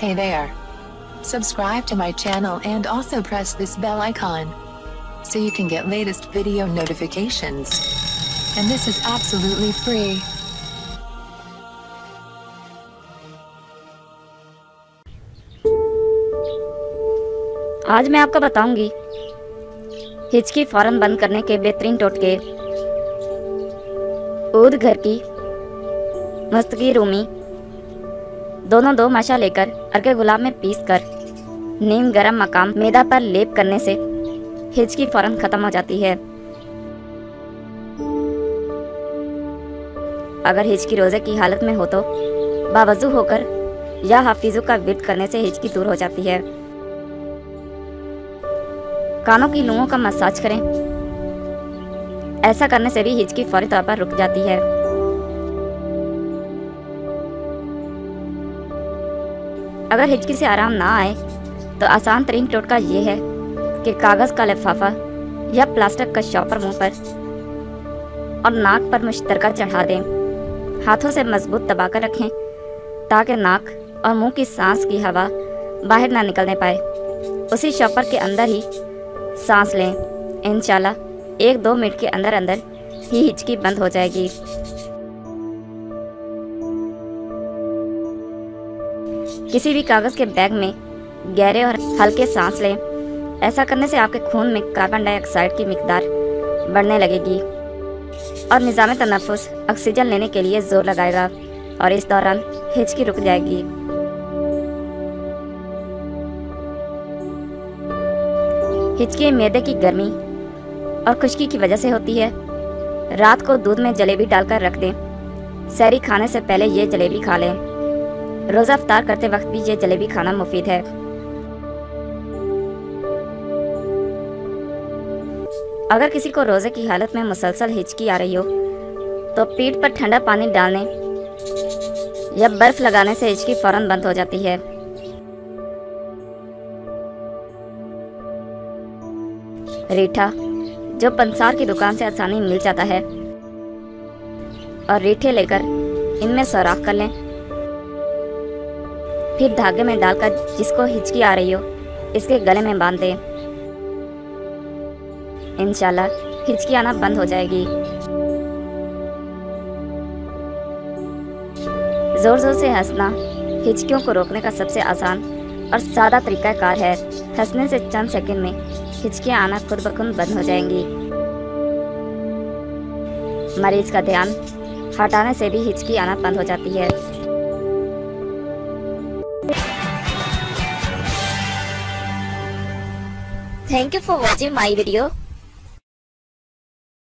Hey there. Subscribe to my channel and also press this bell icon so you can get latest video notifications. And this is absolutely free. आज मैं आपको बताऊंगी हिचकी फौरन बंद करने के बेहतरीन टोटके। ऊद घर की मस्तकी रूमी दोनों 2 माशा लेकर अर्के गुलाब में पीसकर नीम गरम मकाम मैदा पर लेप करने से हिचकी फौरन खत्म हो जाती है। अगर हिचकी रोजे की हालत में हो तो बावजू होकर या हाफिजों का विर्द करने से हिचकी दूर हो जाती है। कानों की लुओं का मसाज करें, ऐसा करने से भी हिचकी फौरी तौर पर रुक जाती है। अगर हिचकी से आराम ना आए तो आसान तरीन टोटका ये है कि कागज़ का लिफाफा या प्लास्टिक का शॉपर मुंह पर और नाक पर मुश्तरका चढ़ा दें। हाथों से मजबूत दबाकर रखें ताकि नाक और मुंह की सांस की हवा बाहर ना निकलने पाए। उसी शॉपर के अंदर ही सांस लें। इंशाल्लाह 1-2 मिनट के अंदर अंदर ही हिचकी बंद हो जाएगी। किसी भी कागज़ के बैग में गहरे और हल्के सांस लें। ऐसा करने से आपके खून में कार्बन डाइऑक्साइड की मिकदार बढ़ने लगेगी और निज़ाम तनफ़ुस ऑक्सीजन लेने के लिए जोर लगाएगा और इस दौरान हिचकी रुक जाएगी। हिचकी मैदे की गर्मी और खुश्की की वजह से होती है। रात को दूध में जलेबी डालकर रख दें। सहरी खाने से पहले ये जलेबी खा लें। रोज़ा इफ्तार करते वक्त भी ये जलेबी खाना मुफीद है। अगर किसी को रोज़े की हालत में मुसलसल हिचकी आ रही हो तो पीठ पर ठंडा पानी डालने या बर्फ लगाने से हिचकी फौरन बंद हो जाती है। रीठा जो पंसार की दुकान से आसानी मिल जाता है और रीठे लेकर इनमें सुराख कर लें। फिर धागे में डालकर जिसको हिचकी आ रही हो इसके गले में बांध दें। इंशाल्लाह हिचकी आना बंद हो जाएगी। जोर जोर से हंसना हिचकियों को रोकने का सबसे आसान और सादा तरीकाकार है। हंसने से चंद सेकंड में हिचकियां आना खुद ब खुद बंद हो जाएंगी। मरीज का ध्यान हटाने से भी हिचकी आना बंद हो जाती है। Thank you for watching my video.